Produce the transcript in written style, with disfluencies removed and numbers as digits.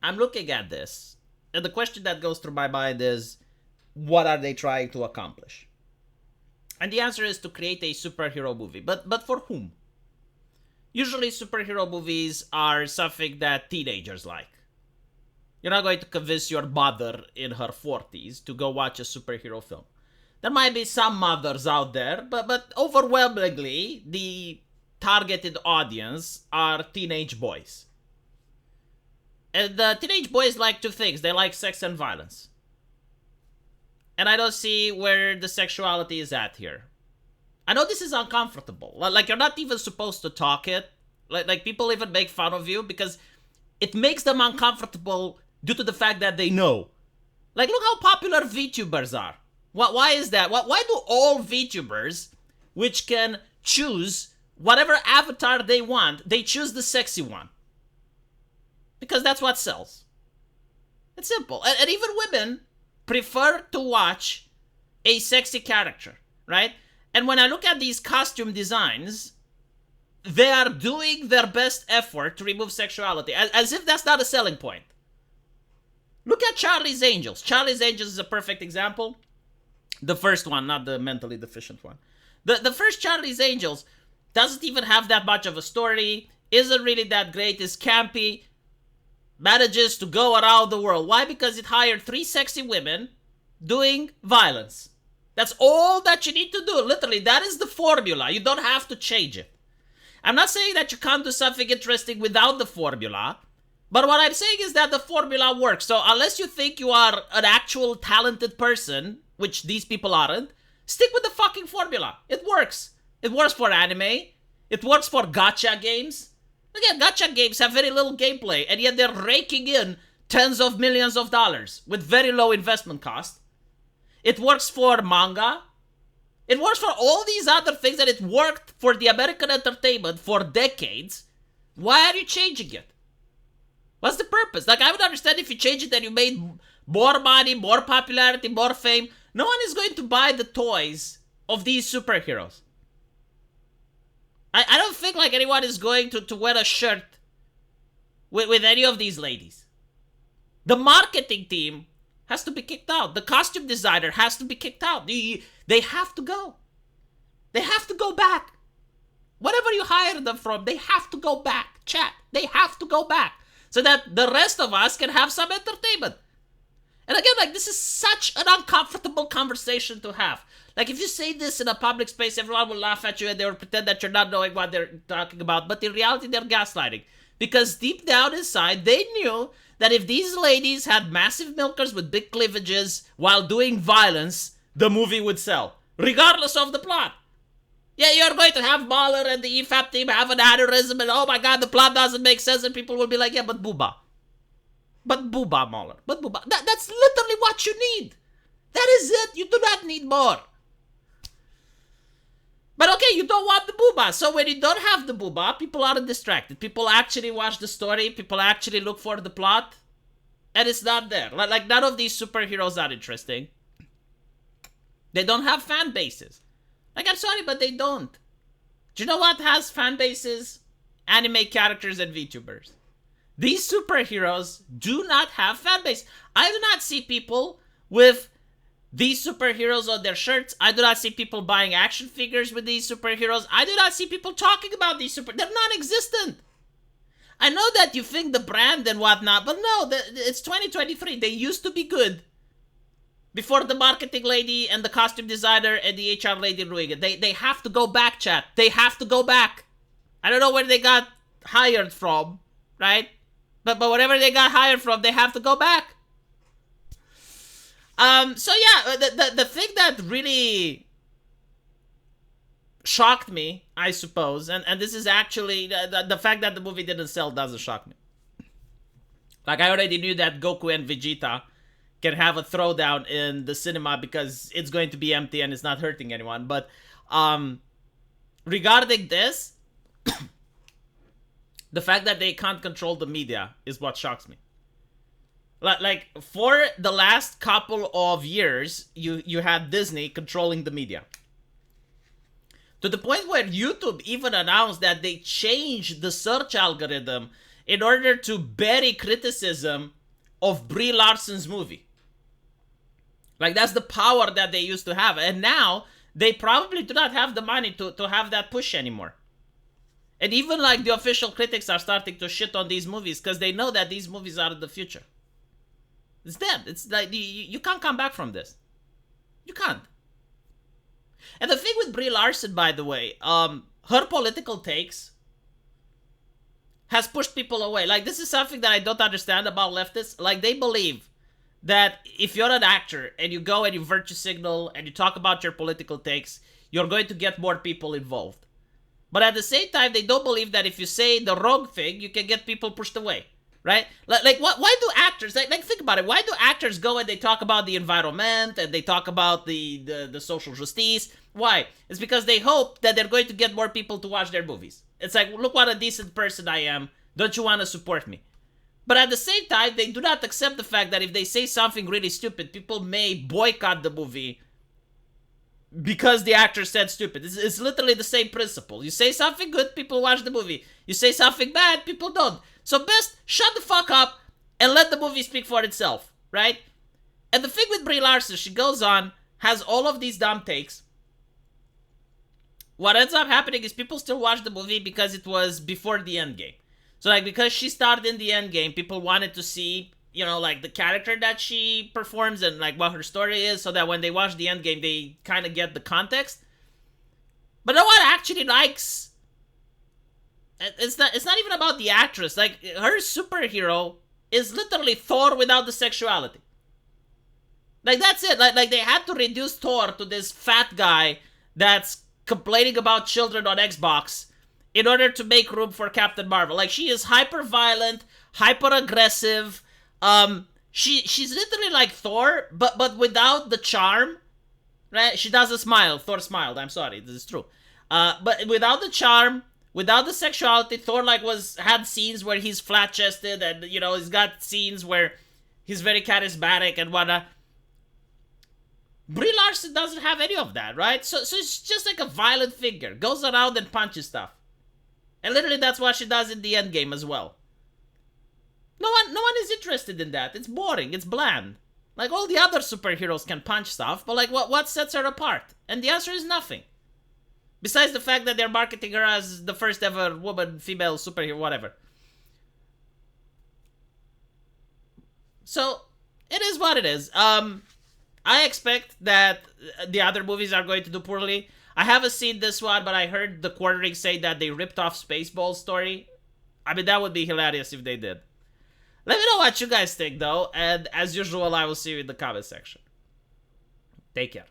I'm looking at this, and the question that goes through my mind is, what are they trying to accomplish? And the answer is to create a superhero movie. But for whom? Usually superhero movies are something that teenagers like. You're not going to convince your mother in her 40s to go watch a superhero film. There might be some mothers out there, but overwhelmingly, the targeted audience are teenage boys. And the teenage boys like two things. They like sex and violence. And I don't see where the sexuality is at here. I know this is uncomfortable. Like, you're not even supposed to talk it. Like people even make fun of you because it makes them uncomfortable due to the fact that they know. Like, look how popular VTubers are. Why is that? Why do all VTubers, which can choose whatever avatar they want, they choose the sexy one? Because that's what sells. It's simple. And even women prefer to watch a sexy character, right? And when I look at these costume designs, they are doing their best effort to remove sexuality, as if that's not a selling point. Look at Charlie's Angels. Charlie's Angels is a perfect example. The first one, not the mentally deficient one. The first Charlie's Angels doesn't even have that much of a story, isn't really that great, is campy, manages to go around the world. Why? Because it hired 3 sexy women doing violence. That's all that you need to do. Literally, that is the formula. You don't have to change it. I'm not saying that you can't do something interesting without the formula, but what I'm saying is that the formula works. So unless you think you are an actual talented person, which these people aren't, stick with the fucking formula. It works. It works for anime. It works for gacha games. Again, gacha games have very little gameplay, and yet they're raking in tens of millions of dollars with very low investment cost. It works for manga. It works for all these other things, and it worked for the American entertainment for decades. Why are you changing it? What's the purpose? Like, I would understand if you change it and you made more money, more popularity, more fame. No one is going to buy the toys of these superheroes. I don't think like anyone is going to wear a shirt with any of these ladies. The marketing team has to be kicked out. The costume designer has to be kicked out. They have to go. They have to go back. Whatever you hired them from, they have to go back. Chat. They have to go back. So that the rest of us can have some entertainment. And again, like, this is such an uncomfortable conversation to have. Like, if you say this in a public space, everyone will laugh at you and they will pretend that you're not knowing what they're talking about. But in reality, they're gaslighting. Because deep down inside, they knew that if these ladies had massive milkers with big cleavages while doing violence, the movie would sell. Regardless of the plot. Yeah, you're going to have Mahler and the EFAP team have an aneurysm and oh my god, the plot doesn't make sense, and people will be like, yeah, but booba. But booba, Mahler. But booba. That's literally what you need. That is it. You do not need more. But okay, you don't want the booba. So when you don't have the booba, people aren't distracted. People actually watch the story. People actually look for the plot. And it's not there. Like none of these superheroes are interesting. They don't have fan bases. Like, I'm sorry, but they don't. Do you know what has fan bases? Anime characters and VTubers. These superheroes do not have fan base. I do not see people with these superheroes on their shirts. I do not see people buying action figures with these superheroes. I do not see people talking about these they're non-existent. I know that you think the brand and whatnot, but no, it's 2023. They used to be good before the marketing lady and the costume designer and the HR lady ruined it. They have to go back, chat. They have to go back. I don't know where they got hired from, right? But whatever they got hired from, they have to go back. So yeah, the thing that really shocked me, I suppose, and this is actually, the fact that the movie didn't sell doesn't shock me. Like, I already knew that Goku and Vegeta can have a throwdown in the cinema because it's going to be empty and it's not hurting anyone. But regarding this, the fact that they can't control the media is what shocks me. Like, for the last couple of years, you had Disney controlling the media. To the point where YouTube even announced that they changed the search algorithm in order to bury criticism of Brie Larson's movie. Like, that's the power that they used to have. And now, they probably do not have the money to have that push anymore. And even, like, the official critics are starting to shit on these movies because they know that these movies are the future. It's dead. It's like, you can't come back from this. You can't. And the thing with Brie Larson, by the way, her political takes has pushed people away. Like, this is something that I don't understand about leftists. Like, they believe that if you're an actor and you go and you virtue signal and you talk about your political takes, you're going to get more people involved. But at the same time, they don't believe that if you say the wrong thing, you can get people pushed away, right? Like why do actors, like think about it, why do actors go and they talk about the environment and they talk about the social justice? Why? It's because they hope that they're going to get more people to watch their movies. It's like, look what a decent person I am. Don't you want to support me? But at the same time, they do not accept the fact that if they say something really stupid, people may boycott the movie because the actor said stupid. It's literally the same principle. You say something good, people watch the movie. You say something bad, people don't. So best shut the fuck up and let the movie speak for itself, right? And the thing with Brie Larson, she goes on, has all of these dumb takes. What ends up happening is people still watch the movie because it was before the end game. So, like, because she starred in the end game, people wanted to see, you know, like, the character that she performs and, like, what her story is, so that when they watch the end game, they kind of get the context. But no one actually likes... It's not even about the actress. Like, her superhero is literally Thor without the sexuality. Like, that's it. Like they had to reduce Thor to this fat guy that's complaining about children on Xbox in order to make room for Captain Marvel. Like, she is hyper violent, hyper aggressive. She's literally like Thor, but without the charm, right? She doesn't smile. Thor smiled. I'm sorry, this is true. But without the charm, without the sexuality, Thor had scenes where he's flat chested, and you know he's got scenes where he's very charismatic and whatnot. Brie Larson doesn't have any of that, right? So it's just like a violent figure, goes around and punches stuff. And literally that's what she does in the end game as well. No one is interested in that. It's boring. It's bland. Like, all the other superheroes can punch stuff, but like, what sets her apart? And the answer is nothing. Besides the fact that they're marketing her as the first ever woman, female superhero, whatever. So, it is what it is. I expect that the other movies are going to do poorly. I haven't seen this one, but I heard the quartering say that they ripped off Spaceballs' story. I mean, that would be hilarious if they did. Let me know what you guys think, though, and as usual, I will see you in the comment section. Take care.